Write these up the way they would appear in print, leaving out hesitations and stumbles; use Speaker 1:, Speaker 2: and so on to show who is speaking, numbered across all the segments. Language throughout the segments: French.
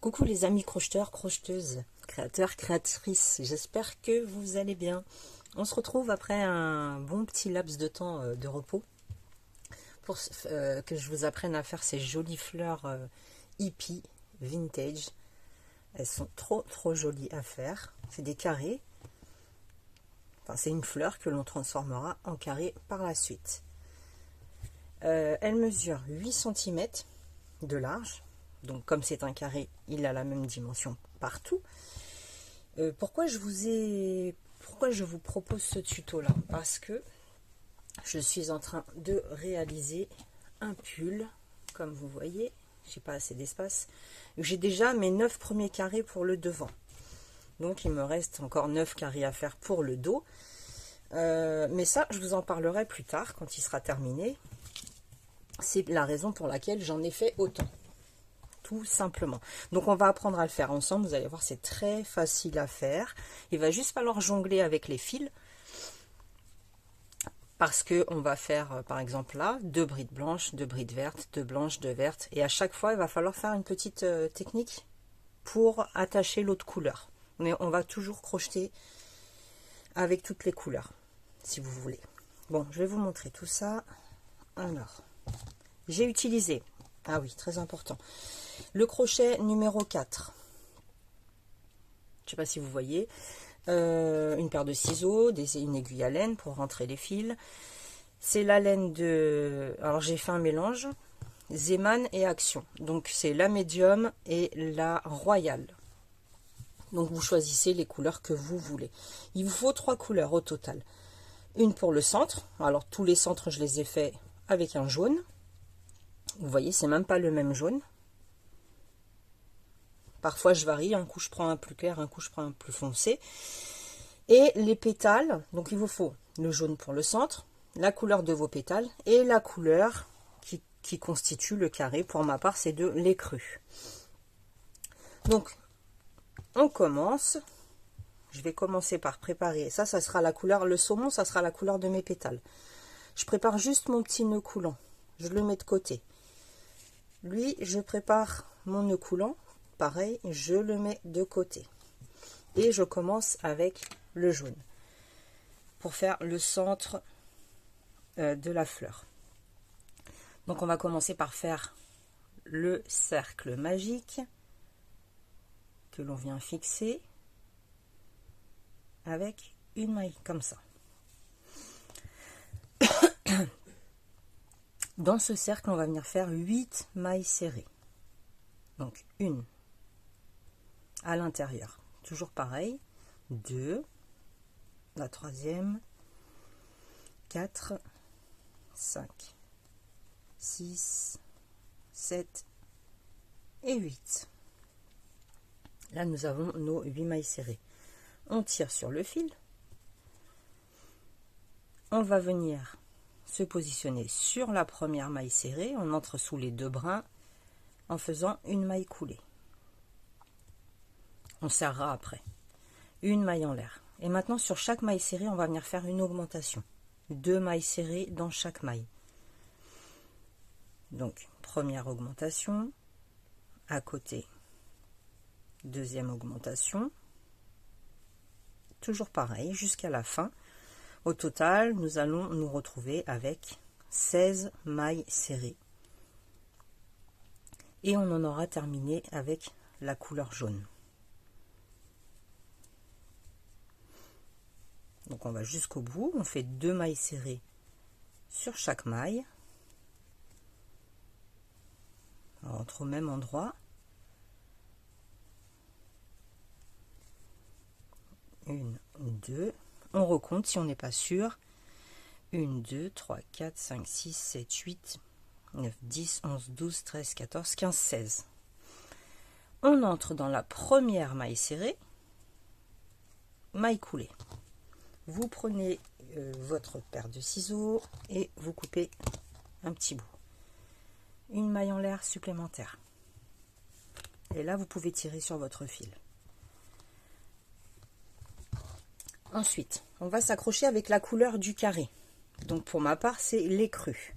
Speaker 1: Coucou les amis crocheteurs, crocheteuses, créateurs, créatrices, j'espère que vous allez bien. On se retrouve après un bon petit laps de temps de repos pour que je vous apprenne à faire ces jolies fleurs hippie, vintage. Elles sont trop jolies à faire. C'est des carrés. Enfin, c'est une fleur que l'on transformera en carré par la suite. Elle mesure 8 cm de large. Donc comme c'est un carré, il a la même dimension partout. Pourquoi je vous propose ce tuto là? Parce que je suis en train de réaliser un pull, comme vous voyez, j'ai pas assez d'espace. J'ai déjà mes 9 premiers carrés pour le devant. Donc il me reste encore 9 carrés à faire pour le dos. Mais ça, je vous en parlerai plus tard quand il sera terminé. C'est la raison pour laquelle j'en ai fait autant. Tout simplement. Donc on va apprendre à le faire ensemble. Vous allez voir, c'est très facile à faire. Il va juste falloir jongler avec les fils. Parce que on va faire, par exemple là, 2 brides blanches, 2 brides vertes, 2 blanches, 2 vertes. Et à chaque fois, il va falloir faire une petite technique pour attacher l'autre couleur. Mais on va toujours crocheter avec toutes les couleurs, si vous voulez. Bon, je vais vous montrer tout ça. Alors, j'ai utilisé, ah oui, très important, le crochet numéro 4. Je ne sais pas si vous voyez. Une paire de ciseaux, une aiguille à laine pour rentrer les fils. C'est la laine de... Alors j'ai fait un mélange, Zeman et Action. Donc c'est la médium et la royale. Donc vous choisissez les couleurs que vous voulez. Il vous faut 3 couleurs au total. Une pour le centre. Alors tous les centres je les ai faits avec un jaune. Vous voyez, c'est même pas le même jaune. Parfois je varie, un coup je prends un plus clair, un coup je prends un plus foncé. Et les pétales, donc il vous faut le jaune pour le centre, la couleur de vos pétales et la couleur qui constitue le carré. Pour ma part, c'est de l'écru. Donc on commence. Je vais commencer par préparer. Ça sera la couleur, le saumon, ça sera la couleur de mes pétales. Je prépare juste mon petit nœud coulant. Je le mets de côté. Lui, je prépare mon nœud coulant. Pareil, je le mets de côté. Et je commence avec le jaune pour faire le centre de la fleur. Donc on va commencer par faire le cercle magique que l'on vient fixer avec une maille comme ça. Dans ce cercle, on va venir faire 8 mailles serrées. Donc une à l'intérieur. Toujours pareil. 2, la troisième, 4, 5, 6, 7 et 8. Là, nous avons nos 8 mailles serrées. On tire sur le fil. On va venir se positionner sur la première maille serrée. On entre sous les 2 brins en faisant une maille coulée. On serrera après. Une maille en l'air. Et maintenant, sur chaque maille serrée, on va venir faire une augmentation. 2 mailles serrées dans chaque maille. Donc, première augmentation. À côté, deuxième augmentation. Toujours pareil, jusqu'à la fin. Au total, nous allons nous retrouver avec 16 mailles serrées. Et on en aura terminé avec la couleur jaune. Donc on va jusqu'au bout, on fait 2 mailles serrées sur chaque maille. Alors, entre au même endroit. Une, 2. On recompte si on n'est pas sûr. 1, 2, 3, 4, 5, 6, 7, 8, 9, 10, 11, 12, 13, 14, 15, 16. On entre dans la première maille serrée, maille coulée. Vous prenez votre paire de ciseaux et vous coupez un petit bout. Une maille en l'air supplémentaire. Et là, vous pouvez tirer sur votre fil. Ensuite, on va s'accrocher avec la couleur du carré. Donc pour ma part, c'est l'écru.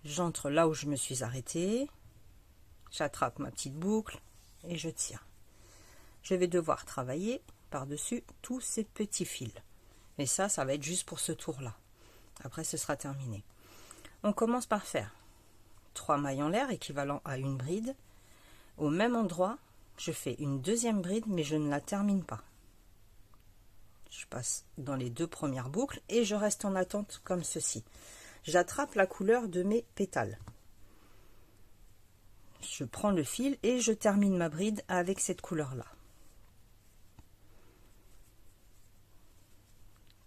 Speaker 1: J'entre là où je me suis arrêtée. j'attrape ma petite boucle et je tire. Je vais devoir travailler par-dessus tous ces petits fils. Et ça va être juste pour ce tour-là. Après, ce sera terminé. On commence par faire 3 mailles en l'air, équivalent à une bride. Au même endroit, je fais une deuxième bride, mais je ne la termine pas. Je passe dans les 2 premières boucles et je reste en attente comme ceci. J'attrape la couleur de mes pétales. Je prends le fil et je termine ma bride avec cette couleur-là.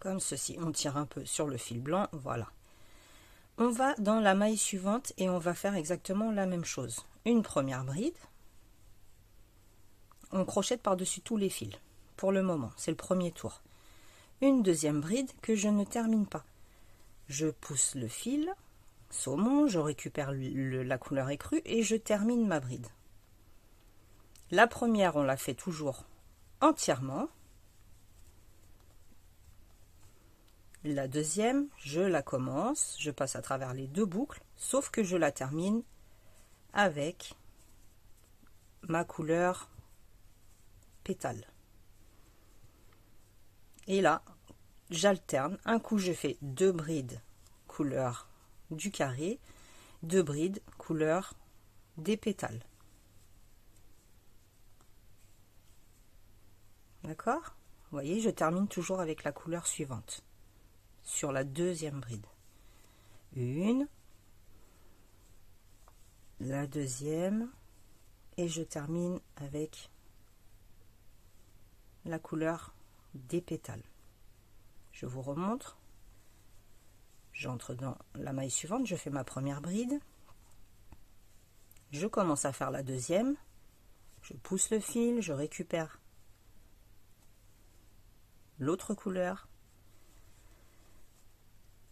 Speaker 1: Comme ceci, on tire un peu sur le fil blanc, voilà. On va dans la maille suivante et on va faire exactement la même chose. Une première bride, on crochette par-dessus tous les fils. Pour le moment, c'est le premier tour. Une deuxième bride que je ne termine pas. Je pousse le fil saumon, je récupère la couleur écrue et je termine ma bride. La première, on la fait toujours entièrement. La deuxième, je la commence, je passe à travers les 2 boucles, sauf que je la termine avec ma couleur pétale. Et là, j'alterne. Un coup, je fais 2 brides couleur du carré, 2 brides couleur des pétales. D'accord? Vous voyez, je termine toujours avec la couleur suivante. Sur la deuxième bride. Une, la deuxième, et je termine avec la couleur des pétales. Je vous remontre. J'entre dans la maille suivante, je fais ma première bride. Je commence à faire la deuxième. Je pousse le fil, je récupère l'autre couleur.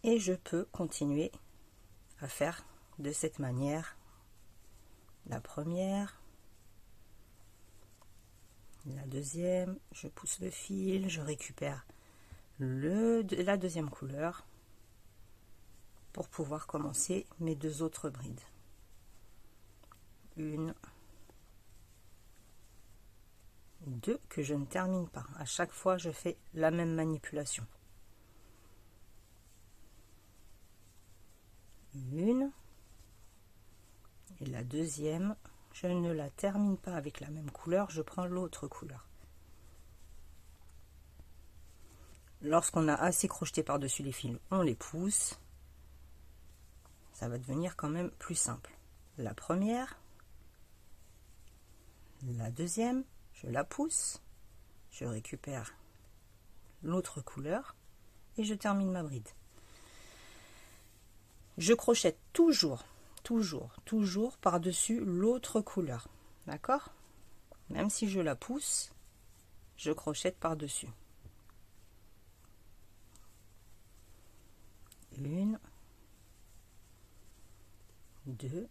Speaker 1: Et je peux continuer à faire de cette manière la première, la deuxième, je pousse le fil, je récupère la deuxième couleur pour pouvoir commencer mes 2 autres brides. Une, 2 que je ne termine pas. À chaque fois, je fais la même manipulation. Une, et la deuxième, je ne la termine pas avec la même couleur, je prends l'autre couleur. Lorsqu'on a assez crocheté par-dessus les fils, on les pousse. Ça va devenir quand même plus simple. La première, la deuxième, je la pousse, je récupère l'autre couleur et je termine ma bride. Je crochette toujours par-dessus l'autre couleur. D'accord? Même si je la pousse, je crochette par-dessus. Une, 2. Vous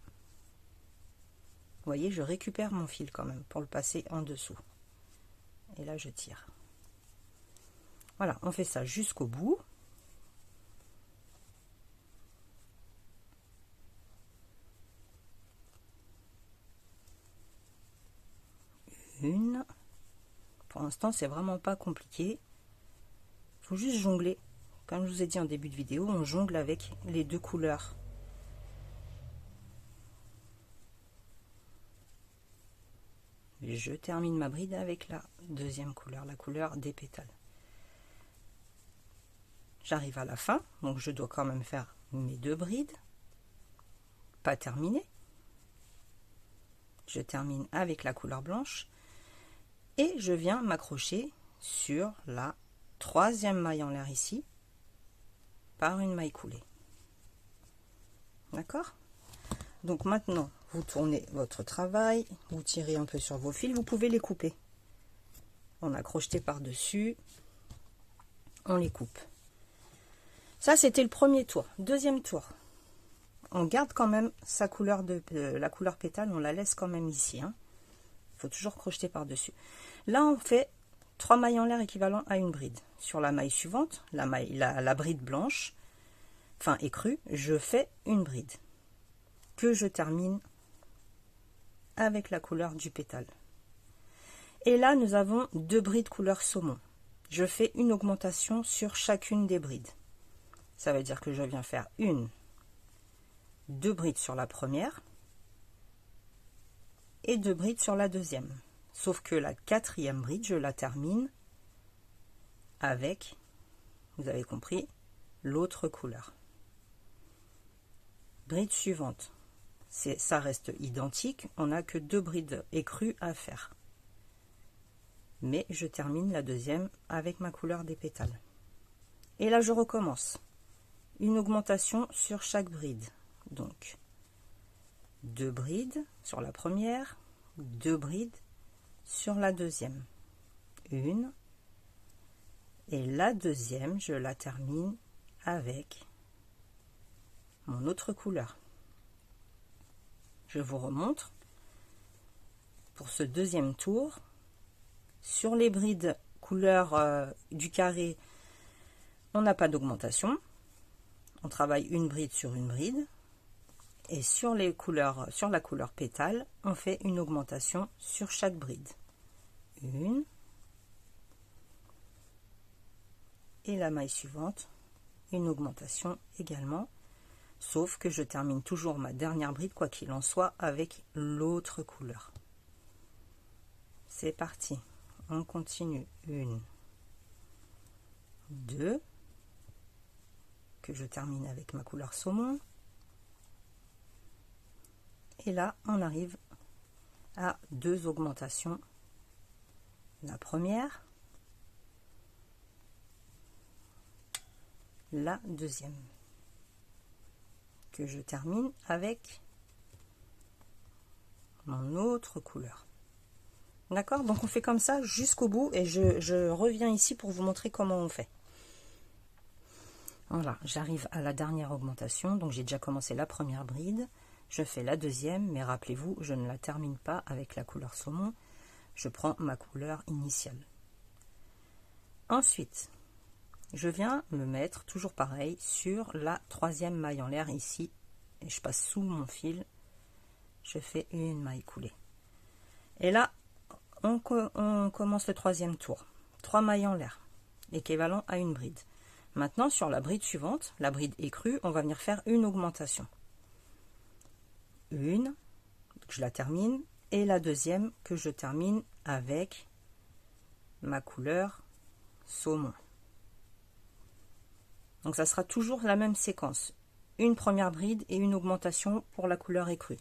Speaker 1: voyez, je récupère mon fil quand même pour le passer en dessous. Et là, je tire. Voilà, on fait ça jusqu'au bout. Une. Pour l'instant, c'est vraiment pas compliqué. Il faut juste jongler. Comme je vous ai dit en début de vidéo, on jongle avec les 2 couleurs. Et je termine ma bride avec la deuxième couleur, la couleur des pétales. J'arrive à la fin, donc je dois quand même faire mes 2 brides. Pas terminées. Je termine avec la couleur blanche. Et je viens m'accrocher sur la 3e maille en l'air ici, par une maille coulée. D'accord? Donc maintenant, vous tournez votre travail, vous tirez un peu sur vos fils, vous pouvez les couper. On a crocheté par-dessus, on les coupe. Ça, c'était le premier tour. Deuxième tour, on garde quand même sa couleur la couleur pétale, on la laisse quand même ici. Hein. Il faut toujours crocheter par-dessus. Là, on fait 3 mailles en l'air équivalent à une bride. Sur la maille suivante, la bride blanche, enfin écrue, je fais une bride que je termine avec la couleur du pétale. Et là, nous avons 2 brides couleur saumon. Je fais une augmentation sur chacune des brides. Ça veut dire que je viens faire 2 brides sur la première et 2 brides sur la deuxième. Sauf que la 4e bride, je la termine avec, vous avez compris, l'autre couleur. Bride suivante, ça reste identique, on n'a que 2 brides écrues à faire. Mais je termine la deuxième avec ma couleur des pétales. Et là, je recommence. Une augmentation sur chaque bride. Donc, 2 brides sur la première, 2 brides sur la deuxième. Une. Et la deuxième, je la termine avec mon autre couleur. Je vous remontre. Pour ce deuxième tour, sur les brides couleur du carré, on n'a pas d'augmentation. On travaille une bride sur une bride. Et sur les couleurs, sur la couleur pétale, on fait une augmentation sur chaque bride. Une. Et la maille suivante, une augmentation également. Sauf que je termine toujours ma dernière bride, quoi qu'il en soit, avec l'autre couleur. C'est parti. On continue. 1, 2, que je termine avec ma couleur saumon. Et là, on arrive à 2 augmentations. La première, la deuxième, que je termine avec mon autre couleur. D'accord? Donc on fait comme ça jusqu'au bout et je reviens ici pour vous montrer comment on fait. Voilà, j'arrive à la dernière augmentation, donc j'ai déjà commencé la première bride, je fais la deuxième, mais rappelez-vous, je ne la termine pas avec la couleur saumon, je prends ma couleur initiale. Ensuite, je viens me mettre, toujours pareil, sur la 3e maille en l'air ici, et je passe sous mon fil, je fais une maille coulée. Et là, on commence le 3e tour, 3 mailles en l'air, équivalent à une bride. Maintenant, sur la bride suivante, la bride écrue, on va venir faire une augmentation. Une, je la termine, et la deuxième que je termine avec ma couleur saumon. Donc ça sera toujours la même séquence. Une première bride et une augmentation pour la couleur écrue.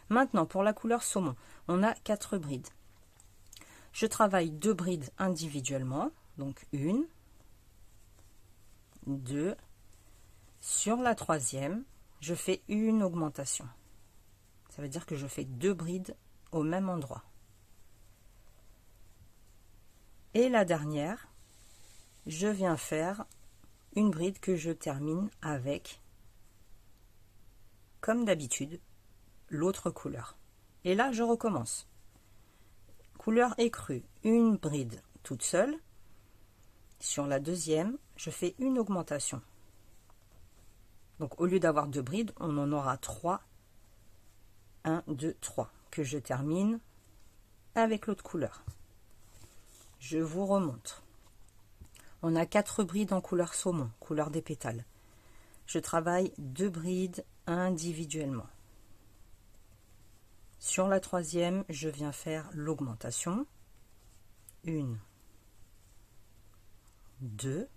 Speaker 1: Maintenant, pour la couleur saumon, on a 4 brides. Je travaille 2 brides individuellement, donc 1, 2. Sur la 3e, je fais une augmentation. Ça veut dire que je fais 2 brides au même endroit. Et la dernière, je viens faire une bride que je termine avec, comme d'habitude, l'autre couleur. Et là, je recommence. Couleur écrue, une bride toute seule. Sur la deuxième, je fais une augmentation. Donc, au lieu d'avoir 2 brides, on en aura 3. 1, 2, 3, que je termine avec l'autre couleur. Je vous remonte. On a 4 brides en couleur saumon, couleur des pétales. Je travaille 2 brides individuellement. Sur la 3e, je viens faire l'augmentation. 1, 2,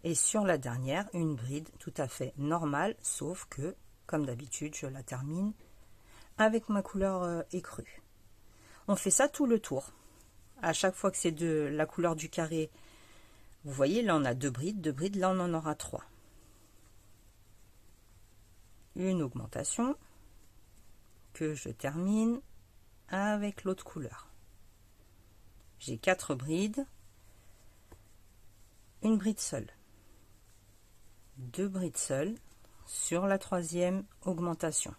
Speaker 1: et sur la dernière, une bride tout à fait normale, sauf que, comme d'habitude, je la termine avec ma couleur écrue. On fait ça tout le tour. À chaque fois que c'est de la couleur du carré, vous voyez, là on a 2 brides, là on en aura 3. Une augmentation que je termine avec l'autre couleur. J'ai 4 brides, une bride seule, 2 brides seules, sur la 3e augmentation.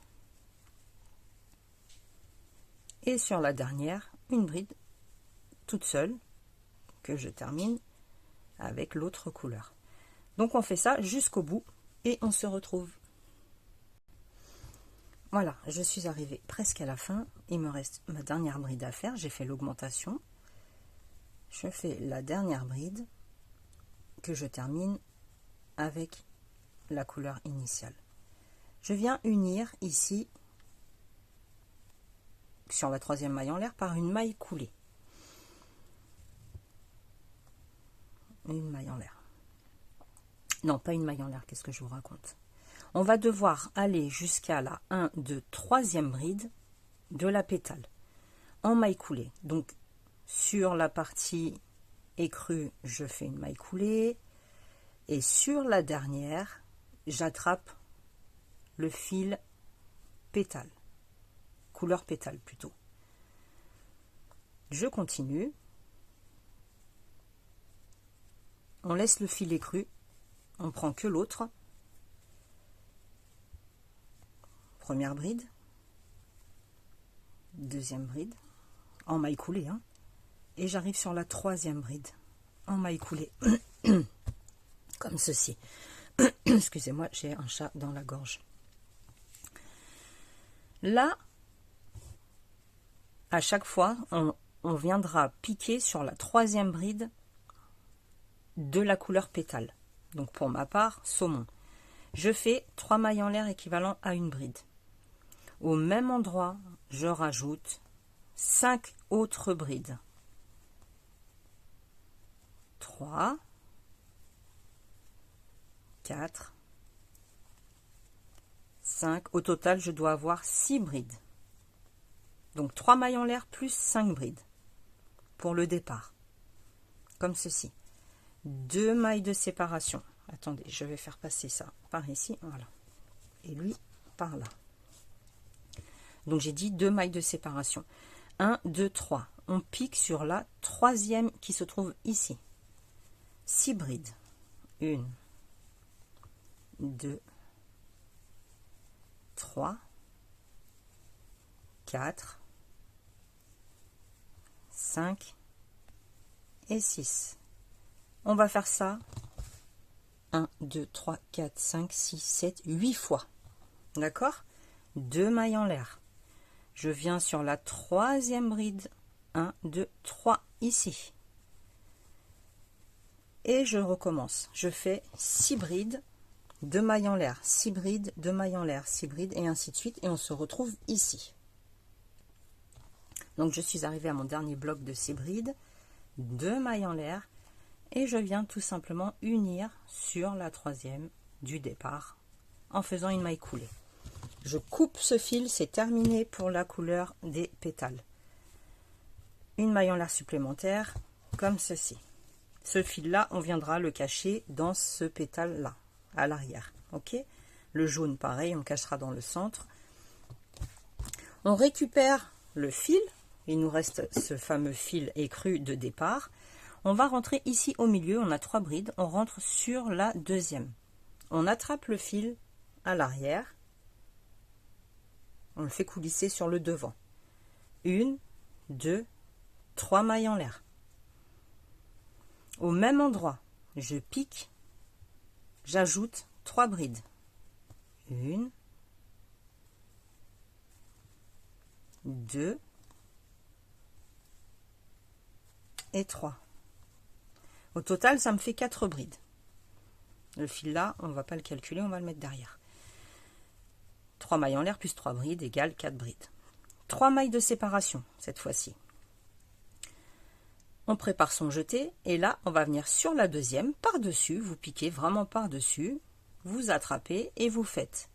Speaker 1: Et sur la dernière, une bride toute seule que je termine avec l'autre couleur. Donc on fait ça jusqu'au bout et on se retrouve. Voilà, je suis arrivée presque à la fin. Il me reste ma dernière bride à faire. J'ai fait l'augmentation. Je fais la dernière bride que je termine avec la couleur initiale. Je viens unir ici sur la troisième maille en l'air par une maille coulée. Une maille en l'air. Non, pas une maille en l'air, qu'est-ce que je vous raconte? On va devoir aller jusqu'à la 1, 2, 3e bride de la pétale en maille coulée. Donc sur la partie écrue, je fais une maille coulée et sur la dernière, j'attrape le fil pétale, couleur pétale plutôt. Je continue. On laisse le fil écru, on prend que l'autre. Première bride, deuxième bride, en maille coulée, hein, et j'arrive sur la troisième bride, en maille coulée, comme ceci. Excusez-moi, j'ai un chat dans la gorge. Là, à chaque fois, on viendra piquer sur la troisième bride de la couleur pétale. Donc pour ma part, saumon. Je fais 3 mailles en l'air équivalent à une bride. Au même endroit, je rajoute 5 autres brides. 3, 4, 5. Au total, je dois avoir 6 brides. Donc 3 mailles en l'air plus 5 brides pour le départ. Comme ceci. 2 mailles de séparation. Attendez, je vais faire passer ça par ici. Voilà. Et lui, par là. Donc j'ai dit 2 mailles de séparation. 1, 2, 3. On pique sur la troisième qui se trouve ici. 6 brides. 1, 2, 3, 4, 5 et 6. On va faire ça 1, 2, 3, 4, 5, 6, 7, 8 fois. D'accord? 2 mailles en l'air. Je viens sur la troisième bride. 1, 2, 3 ici. Et je recommence. Je fais 6 brides, 2 mailles en l'air, 6 brides, 2 mailles en l'air, 6 brides et ainsi de suite. Et on se retrouve ici. Donc je suis arrivée à mon dernier bloc de 6 brides, 2 mailles en l'air. Et je viens tout simplement unir sur la troisième du départ en faisant une maille coulée. Je coupe ce fil, c'est terminé pour la couleur des pétales. Une maille en l'air supplémentaire, comme ceci. Ce fil-là, on viendra le cacher dans ce pétale-là, à l'arrière. Ok? Le jaune, pareil, on cachera dans le centre. On récupère le fil. Il nous reste ce fameux fil écru de départ. On va rentrer ici au milieu, on a 3 brides, on rentre sur la deuxième. On attrape le fil à l'arrière, on le fait coulisser sur le devant. 1, 2, 3 mailles en l'air. Au même endroit, je pique, j'ajoute 3 brides. 1, 2 et 3. Au total, ça me fait 4 brides. Le fil là, on ne va pas le calculer, on va le mettre derrière. 3 mailles en l'air plus 3 brides égale 4 brides. 3 mailles de séparation cette fois-ci. On prépare son jeté et là, on va venir sur la deuxième, par-dessus, vous piquez vraiment par-dessus, vous attrapez et vous faites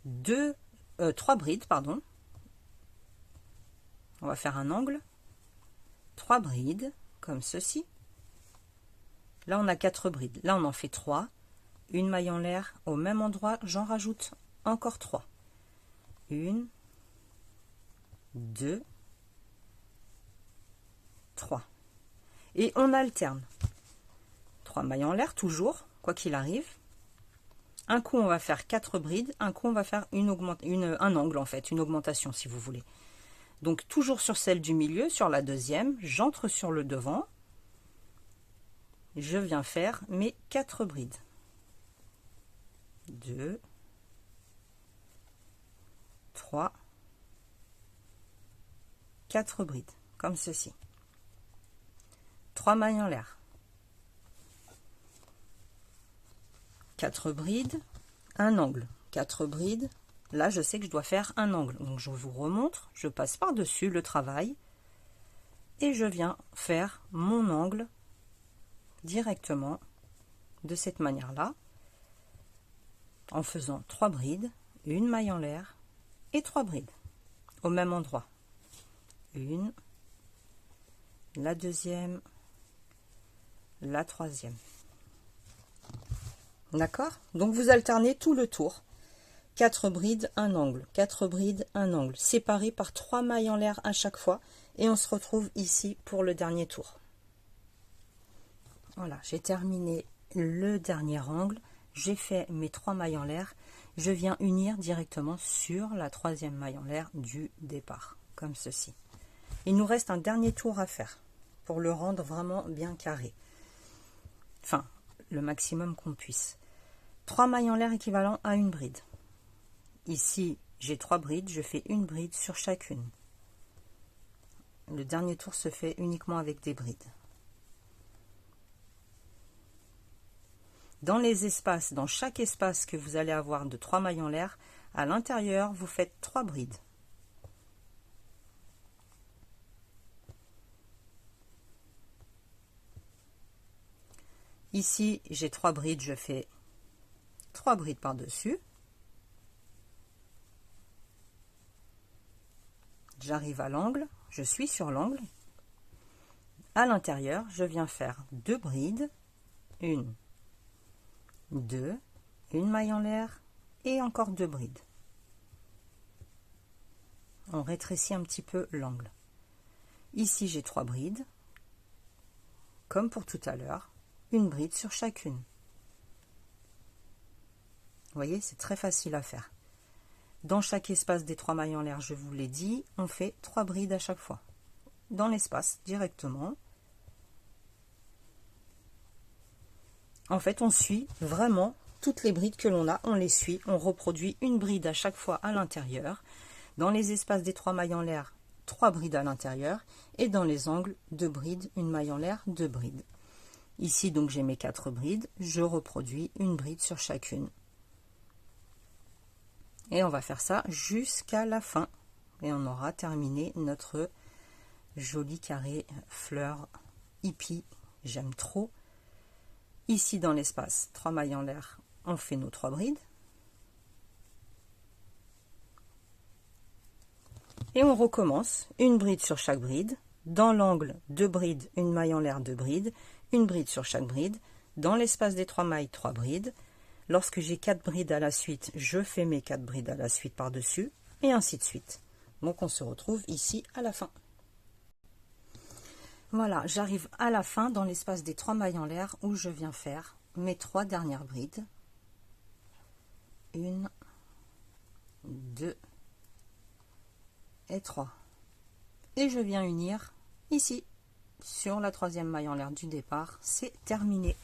Speaker 1: 3 brides, pardon. On va faire un angle. 3 brides, comme ceci. Là, on a 4 brides. Là, on en fait 3. Une maille en l'air au même endroit. J'en rajoute encore 3. 1, 2, 3. Et on alterne. 3 mailles en l'air, toujours, quoi qu'il arrive. Un coup, on va faire 4 brides. Un coup, on va faire un angle, en fait, une augmentation, si vous voulez. Donc, toujours sur celle du milieu, sur la deuxième, j'entre sur le devant. Je viens faire mes 4 brides. 2, 3, 4 brides, comme ceci. 3 mailles en l'air. 4 brides, un angle. 4 brides. Là, je sais que je dois faire un angle. Donc, je vous remontre. Je passe par-dessus le travail. Et je viens faire mon angle directement de cette manière-là. En faisant 3 brides, une maille en l'air et 3 brides. Au même endroit. Une, la deuxième, la troisième. D'accord? Donc vous alternez tout le tour. 4 brides, un angle. 4 brides, un angle. Séparés par 3 mailles en l'air à chaque fois. Et on se retrouve ici pour le dernier tour. Voilà, j'ai terminé le dernier angle. J'ai fait mes 3 mailles en l'air. Je viens unir directement sur la troisième maille en l'air du départ. Comme ceci. Il nous reste un dernier tour à faire pour le rendre vraiment bien carré. Enfin, le maximum qu'on puisse. 3 mailles en l'air équivalent à une bride. Ici, j'ai 3 brides, je fais une bride sur chacune. Le dernier tour se fait uniquement avec des brides. Dans les espaces, dans chaque espace que vous allez avoir de 3 mailles en l'air, à l'intérieur, vous faites 3 brides. Ici, j'ai 3 brides, je fais 3 brides par-dessus. J'arrive à l'angle, je suis sur l'angle. À l'intérieur, je viens faire 2 brides, 1, 2, une maille en l'air et encore 2 brides. On rétrécit un petit peu l'angle. Ici, j'ai 3 brides, comme pour tout à l'heure, une bride sur chacune. Vous voyez, c'est très facile à faire. Dans chaque espace des 3 mailles en l'air, je vous l'ai dit, on fait 3 brides à chaque fois. Dans l'espace, directement. En fait, on suit vraiment toutes les brides que l'on a, on les suit. On reproduit une bride à chaque fois à l'intérieur. Dans les espaces des 3 mailles en l'air, 3 brides à l'intérieur. Et dans les angles, 2 brides, une maille en l'air, 2 brides. Ici, donc, j'ai mes 4 brides. Je reproduis une bride sur chacune. Et on va faire ça jusqu'à la fin. Et on aura terminé notre joli carré fleur hippie. J'aime trop. Ici, dans l'espace, 3 mailles en l'air, on fait nos 3 brides. Et on recommence. Une bride sur chaque bride. Dans l'angle, 2 brides, une maille en l'air, 2 brides. Une bride sur chaque bride. Dans l'espace des 3 mailles, 3 brides. Lorsque j'ai 4 brides à la suite, je fais mes 4 brides à la suite par-dessus, et ainsi de suite. Donc on se retrouve ici à la fin. Voilà, j'arrive à la fin dans l'espace des 3 mailles en l'air où je viens faire mes 3 dernières brides. 1, 2 et 3. Et je viens unir ici, sur la troisième maille en l'air du départ. C'est terminé.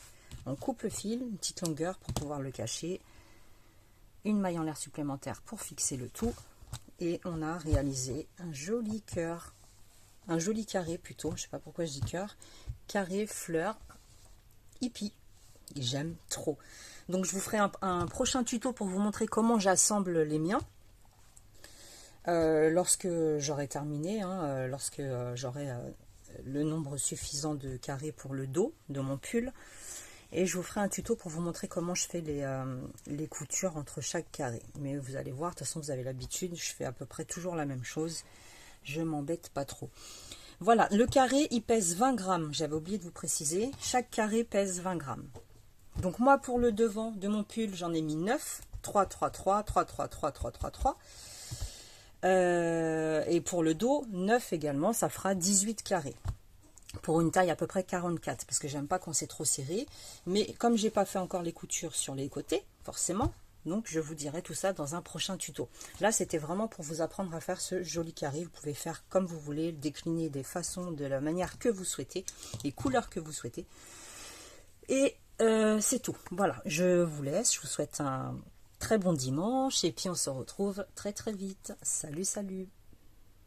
Speaker 1: On coupe le fil, une petite longueur pour pouvoir le cacher, une maille en l'air supplémentaire pour fixer le tout, et on a réalisé un joli cœur, un joli carré plutôt, je sais pas pourquoi je dis cœur, carré fleur hippie. J'aime trop. Donc je vous ferai un prochain tuto pour vous montrer comment j'assemble les miens. Lorsque j'aurai terminé, lorsque j'aurai le nombre suffisant de carrés pour le dos de mon pull. Et je vous ferai un tuto pour vous montrer comment je fais les coutures entre chaque carré. Mais vous allez voir, de toute façon vous avez l'habitude, je fais à peu près toujours la même chose. Je m'embête pas trop. Voilà, le carré il pèse 20 grammes. J'avais oublié de vous préciser. Chaque carré pèse 20 grammes. Donc moi pour le devant de mon pull, j'en ai mis 9. 3, 3, 3, 3, 3, 3, 3, 3, 3. Et pour le dos, 9 également, ça fera 18 carrés. Pour une taille à peu près 44, parce que j'aime pas quand c'est trop serré. Mais comme j'ai pas fait encore les coutures sur les côtés, forcément, donc je vous dirai tout ça dans un prochain tuto. Là, c'était vraiment pour vous apprendre à faire ce joli carré. Vous pouvez faire comme vous voulez, le décliner des façons, de la manière que vous souhaitez, les couleurs que vous souhaitez. Et c'est tout. Voilà, je vous laisse. Je vous souhaite un très bon dimanche et puis on se retrouve très très vite. Salut, salut!